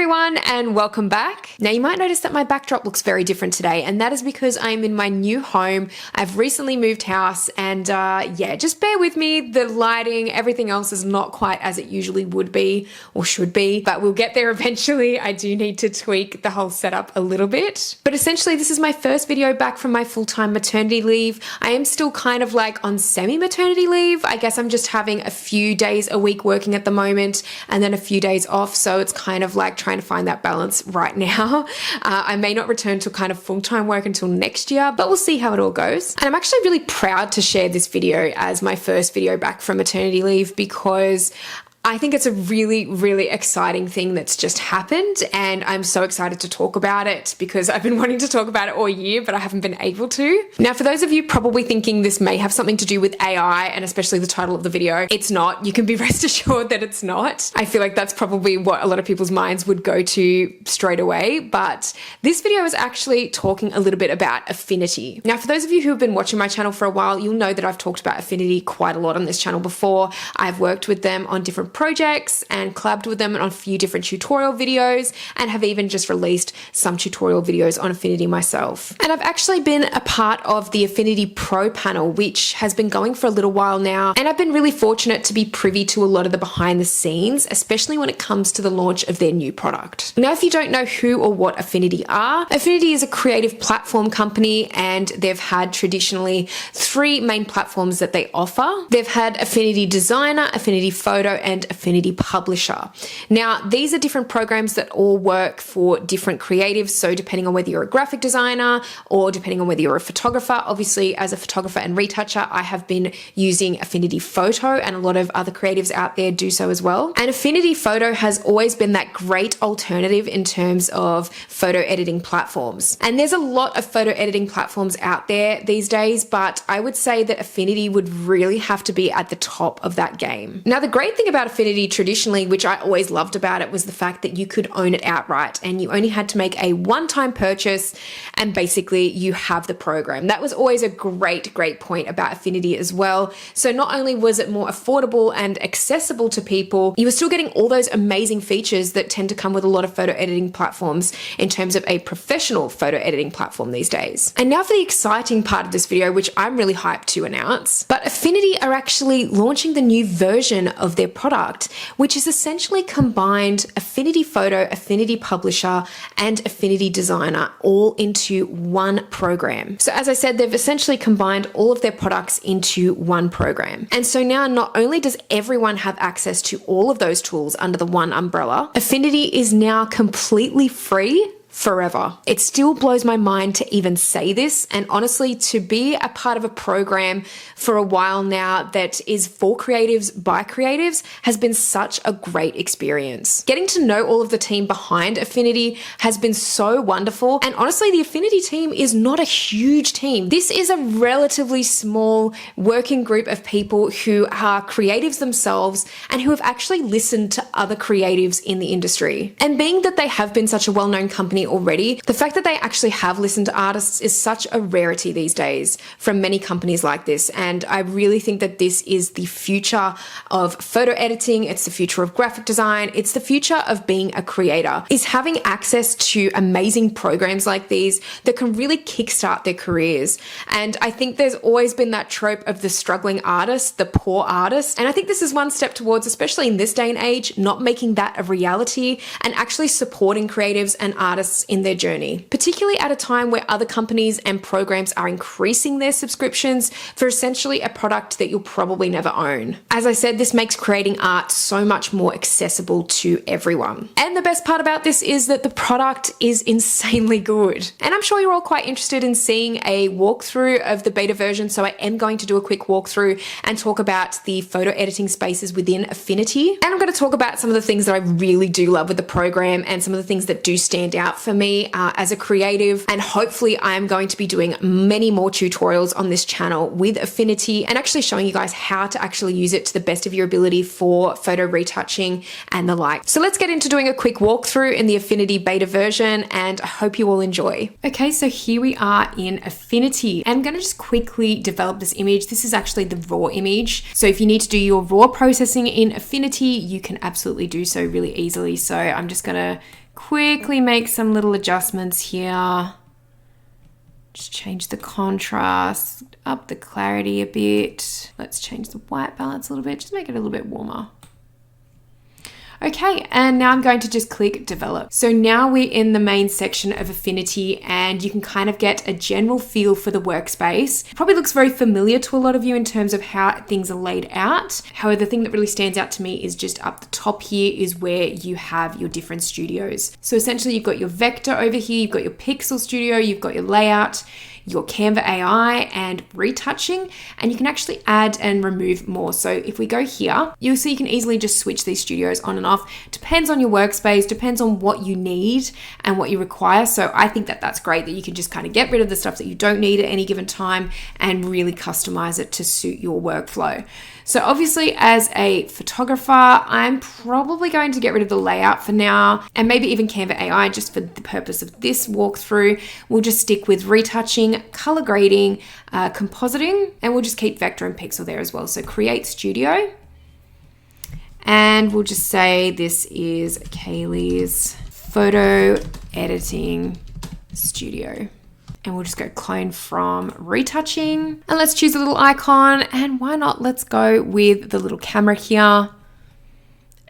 everyone and welcome back. Now you might notice that my backdrop looks very different today, and that is because I'm in my new home. I've recently moved house and yeah, just bear with me. The lighting, everything else is not quite as it usually would be or should be, but we'll get there eventually. I do need to tweak the whole setup a little bit. But essentially this is my first video back from my full-time maternity leave. I am still kind of like on semi-maternity leave. I guess I'm just having a few days a week working at the moment and then a few days off. So it's kind of like trying to find that balance right now. I may not return to kind of full-time work until next year, but we'll see how it all goes. And I'm actually really proud to share this video as my first video back from maternity leave because I think it's a really, really exciting thing that's just happened, and I'm so excited to talk about it because I've been wanting to talk about it all year, but I haven't been able to. Now, for those of you probably thinking this may have something to do with AI, and especially the title of the video, it's not. You can be rest assured that it's not. I feel like that's probably what a lot of people's minds would go to straight away, but this video is actually talking a little bit about Affinity. Now, for those of you who have been watching my channel for a while, you'll know that I've talked about Affinity quite a lot on this channel before. I've worked with them on different projects and collabed with them on a few different tutorial videos and have even just released some tutorial videos on Affinity myself. And I've actually been a part of the Affinity Pro panel, which has been going for a little while now. And I've been really fortunate to be privy to a lot of the behind the scenes, especially when it comes to the launch of their new product. Now, if you don't know who or what Affinity are, Affinity is a creative platform company and they've had traditionally three main platforms that they offer. They've had Affinity Designer, Affinity Photo, and Affinity Publisher. Now, these are different programs that all work for different creatives. So depending on whether you're a graphic designer or depending on whether you're a photographer, obviously as a photographer and retoucher, I have been using Affinity Photo, and a lot of other creatives out there do so as well. And Affinity Photo has always been that great alternative in terms of photo editing platforms. And there's a lot of photo editing platforms out there these days, but I would say that Affinity would really have to be at the top of that game. Now, the great thing about Affinity traditionally, which I always loved about it, was the fact that you could own it outright and you only had to make a one-time purchase and basically you have the program. That was always a great point about Affinity as well. So not only was it more affordable and accessible to people, you were still getting all those amazing features that tend to come with a lot of photo editing platforms in terms of a professional photo editing platform these days. And now for the exciting part of this video, which I'm really hyped to announce. But Affinity are actually launching the new version of their product, which is essentially combined Affinity Photo, Affinity Publisher, and Affinity Designer all into one program. So as I said, they've essentially combined all of their products into one program. And so now not only does everyone have access to all of those tools under the one umbrella, Affinity is now completely free forever. It still blows my mind to even say this, and honestly, to be a part of a program for a while now that is for creatives by creatives has been such a great experience. Getting to know all of the team behind Affinity has been so wonderful, and honestly, the Affinity team is not a huge team. This is a relatively small working group of people who are creatives themselves and who have actually listened to other creatives in the industry. And being that they have been such a well-known company already, the fact that they actually have listened to artists is such a rarity these days from many companies like this. And I really think that this is the future of photo editing. It's the future of graphic design. It's the future of being a creator, is having access to amazing programs like these that can really kickstart their careers. And I think there's always been that trope of the struggling artist, the poor artist. And I think this is one step towards, especially in this day and age, not making that a reality and actually supporting creatives and artists in their journey, particularly at a time where other companies and programs are increasing their subscriptions for essentially a product that you'll probably never own. As I said, this makes creating art so much more accessible to everyone. And the best part about this is that the product is insanely good. And I'm sure you're all quite interested in seeing a walkthrough of the beta version, so I am going to do a quick walkthrough and talk about the photo editing spaces within Affinity. And I'm going to talk about some of the things that I really do love with the program and some of the things that do stand out for me as a creative, and hopefully I'm going to be doing many more tutorials on this channel with Affinity and actually showing you guys how to actually use it to the best of your ability for photo retouching and the like. So let's get into doing a quick walkthrough in the Affinity beta version, and I hope you all enjoy. Okay, so here we are in Affinity, and I'm going to just quickly develop this image. This is actually the raw image. So if you need to do your raw processing in Affinity, you can absolutely do so really easily. So I'm just going to quickly make some little adjustments here. Just change the contrast, up the clarity a bit. Let's change the white balance a little bit, just make it a little bit warmer. Okay, and now I'm going to just click develop. So now we're in the main section of Affinity and you can kind of get a general feel for the workspace. It probably looks very familiar to a lot of you in terms of how things are laid out. However, the thing that really stands out to me is just up the top here is where you have your different studios. So essentially you've got your vector over here, you've got your pixel studio, you've got your layout, your Canva AI and retouching, and you can actually add and remove more. So if we go here, you'll see you can easily just switch these studios on and off. Depends on your workspace, depends on what you need and what you require. So I think that that's great that you can just kind of get rid of the stuff that you don't need at any given time and really customize it to suit your workflow. So obviously as a photographer, I'm probably going to get rid of the layout for now and maybe even Canva AI just for the purpose of this walkthrough. We'll just stick with retouching, color grading, compositing, and we'll just keep vector and pixel there as well. So create studio. And we'll just say this is Kaylee's photo editing studio. And we'll just go clone from retouching. And let's choose a little icon. And why not? Let's go with the little camera here.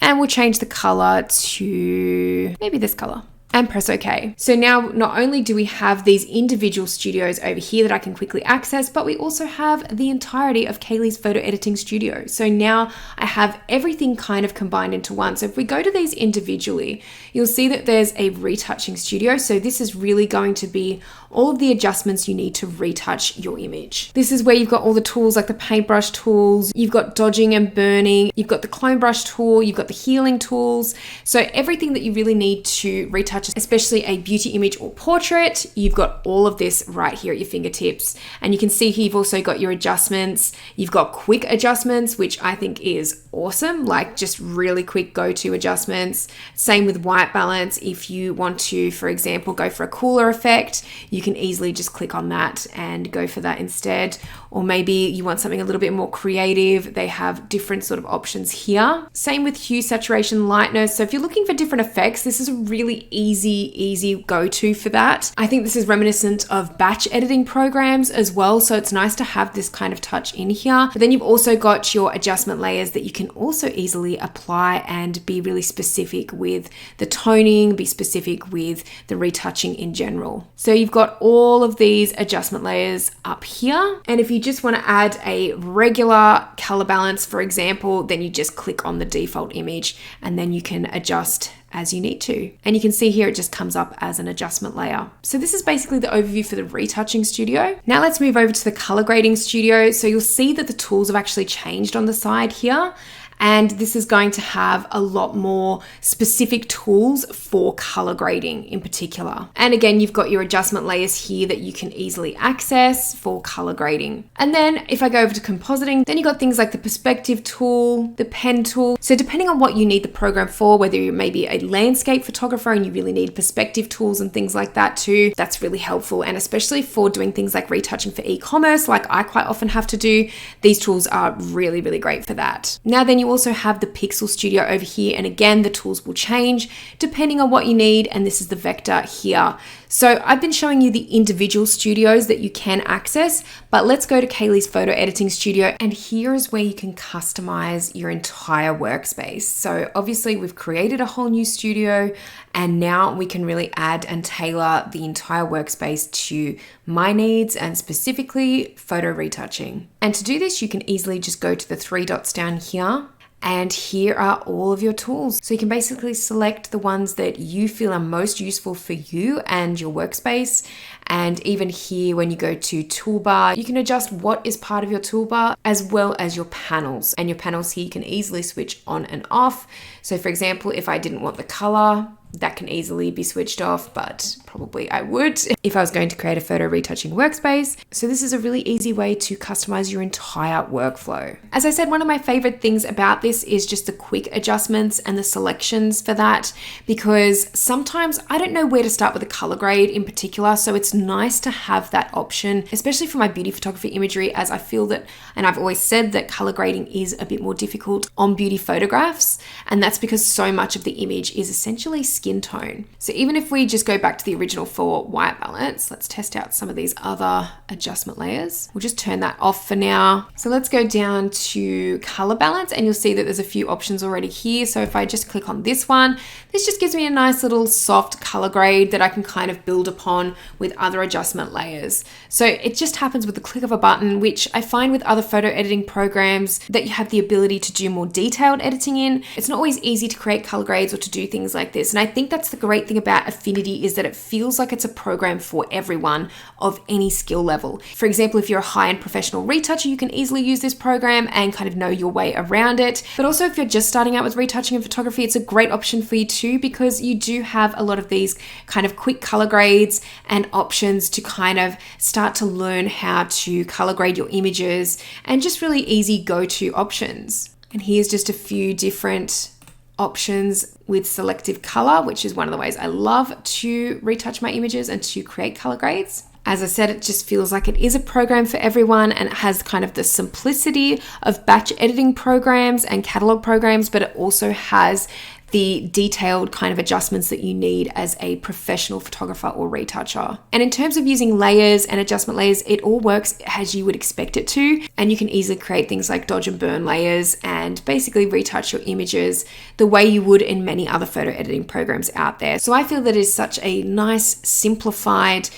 And we'll change the color to maybe this color. And press OK. So now not only do we have these individual studios over here that I can quickly access, but we also have the entirety of Kaylee's photo editing studio. So now I have everything kind of combined into one. So if we go to these individually, you'll see that there's a retouching studio. So this is really going to be all of the adjustments you need to retouch your image. This is where you've got all the tools like the paintbrush tools, you've got dodging and burning, you've got the clone brush tool, you've got the healing tools. So everything that you really need to retouch, especially a beauty image or portrait, you've got all of this right here at your fingertips. And you can see here you've also got your adjustments. You've got quick adjustments, which I think is awesome, like just really quick go-to adjustments. Same with white balance. If you want to, for example, go for a cooler effect, you can easily just click on that and go for that instead. Or maybe you want something a little bit more creative. They have different sort of options here. Same with hue, saturation, lightness. So if you're looking for different effects, this is a really easy go-to for that. I think this is reminiscent of batch editing programs as well. So it's nice to have this kind of touch in here. But then you've also got your adjustment layers that you can also easily apply and be really specific with the toning, be specific with the retouching in general. So you've got all of these adjustment layers up here. And if you just want to add a regular color balance, for example, then you just click on the default image and then you can adjust as you need to. And you can see here it just comes up as an adjustment layer. So this is basically the overview for the retouching studio. Now let's move over to the color grading studio. So you'll see that the tools have actually changed on the side here. And this is going to have a lot more specific tools for color grading in particular. And again, you've got your adjustment layers here that you can easily access for color grading. And then if I go over to compositing, then you've got things like the perspective tool, the pen tool. So depending on what you need the program for, whether you're maybe a landscape photographer and you really need perspective tools and things like that too, that's really helpful. And especially for doing things like retouching for e-commerce, like I quite often have to do, these tools are really great for that. Now then you also have the Pixel Studio over here, and again the tools will change depending on what you need, and this is the vector here. So I've been showing you the individual studios that you can access, but let's go to Kaylee's photo editing studio, and here is where you can customize your entire workspace. So obviously we've created a whole new studio, and now we can really add and tailor the entire workspace to my needs and specifically photo retouching. And to do this, you can easily just go to the three dots down here. And here are all of your tools. So you can basically select the ones that you feel are most useful for you and your workspace. And even here, when you go to toolbar, you can adjust what is part of your toolbar as well as your panels. And your panels here you can easily switch on and off. So for example, if I didn't want the color, that can easily be switched off, but probably I would if I was going to create a photo retouching workspace. So this is a really easy way to customize your entire workflow. As I said, one of my favorite things about this is just the quick adjustments and the selections for that, because sometimes I don't know where to start with a color grade in particular. So it's nice to have that option, especially for my beauty photography imagery, as I feel that, and I've always said that color grading is a bit more difficult on beauty photographs. And that's because so much of the image is essentially skin tone. So even if we just go back to the original for white balance, let's test out some of these other adjustment layers. We'll just turn that off for now. So let's go down to color balance, and you'll see that there's a few options already here. So if I just click on this one, this just gives me a nice little soft color grade that I can kind of build upon with other adjustment layers. So it just happens with the click of a button, which I find with other photo editing programs that you have the ability to do more detailed editing in. It's not always easy to create color grades or to do things like this. And I think that's the great thing about Affinity, is that it feels like it's a program for everyone of any skill level. For example, if you're a high-end professional retoucher, you can easily use this program and kind of know your way around it. But also if you're just starting out with retouching and photography, it's a great option for you too, because you do have a lot of these kind of quick color grades and options to kind of start to learn how to color grade your images, and just really easy go-to options. And here's just a few different options with selective color, which is one of the ways I love to retouch my images and to create color grades. As I said, it just feels like it is a program for everyone, and it has kind of the simplicity of batch editing programs and catalog programs, but it also has the detailed kind of adjustments that you need as a professional photographer or retoucher. And in terms of using layers and adjustment layers, it all works as you would expect it to. And you can easily create things like dodge and burn layers and basically retouch your images the way you would in many other photo editing programs out there. So I feel that is such a nice, simplified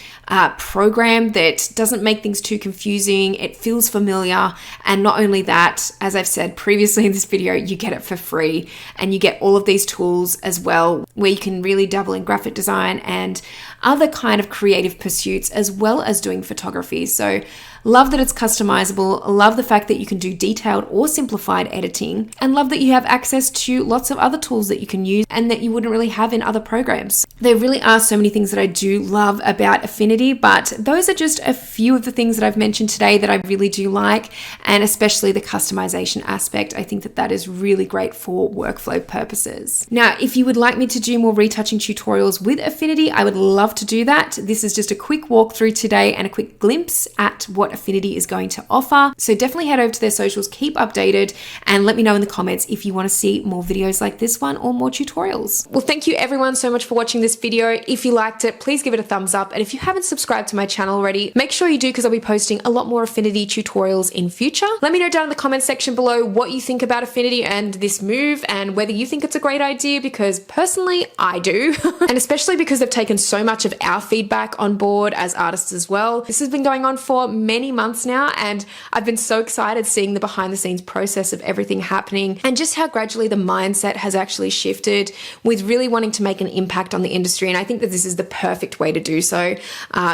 program that doesn't make things too confusing. It feels familiar. And not only that, as I've said previously in this video, you get it for free, and you get all of these tools as well, where you can really dabble in graphic design and other kind of creative pursuits, as well as doing photography. So love that it's customizable, love the fact that you can do detailed or simplified editing, and love that you have access to lots of other tools that you can use and that you wouldn't really have in other programs. There really are so many things that I do love about Affinity, but those are just a few of the things that I've mentioned today that I really do like, and especially the customization aspect. I think that that is really great for workflow purposes. Now, if you would like me to do more retouching tutorials with Affinity, I would love to do that. This is just a quick walkthrough today and a quick glimpse at what Affinity is going to offer. So definitely head over to their socials, keep updated, and let me know in the comments if you want to see more videos like this one or more tutorials. Well, thank you everyone so much for watching this video. If you liked it, please give it a thumbs up. And if you haven't subscribed to my channel already, make sure you do, because I'll be posting a lot more Affinity tutorials in future. Let me know down in the comments section below what you think about Affinity and this move, and whether you think it's a great idea, because personally I do. And especially because they've taken so much of our feedback on board as artists as well. This has been going on for many months now, and I've been so excited seeing the behind the scenes process of everything happening, and just how gradually the mindset has actually shifted with really wanting to make an impact on the industry. And I think that this is the perfect way to do so,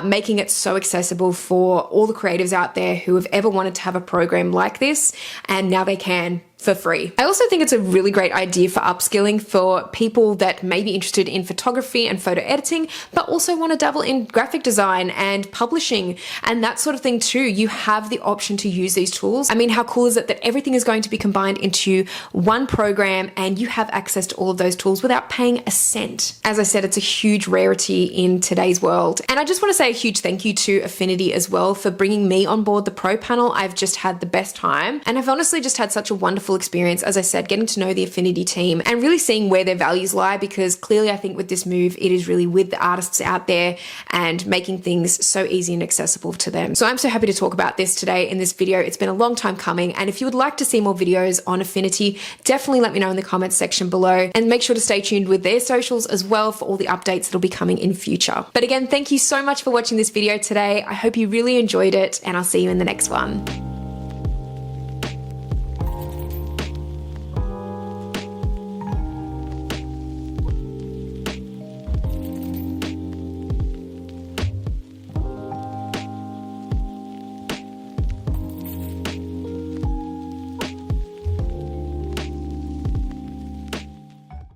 making it so accessible for all the creatives out there who have ever wanted to have a program like this, and now they can for free. I also think it's a really great idea for upskilling for people that may be interested in photography and photo editing, but also want to dabble in graphic design and publishing and that sort of thing too. You have the option to use these tools. I mean, how cool is it that everything is going to be combined into one program, and you have access to all of those tools without paying a cent? As I said, it's a huge rarity in today's world. And I just want to say a huge thank you to Affinity as well for bringing me on board the pro panel. I've just had the best time, and I've honestly just had such a wonderful experience, as I said, getting to know the Affinity team and really seeing where their values lie, because clearly I think with this move, it is really with the artists out there and making things so easy and accessible to them. So I'm so happy to talk about this today in this video. It's been a long time coming, and if you would like to see more videos on Affinity, definitely let me know in the comments section below, and make sure to stay tuned with their socials as well for all the updates that'll be coming in future. But again, thank you so much for watching this video today. I hope you really enjoyed it, and I'll see you in the next one.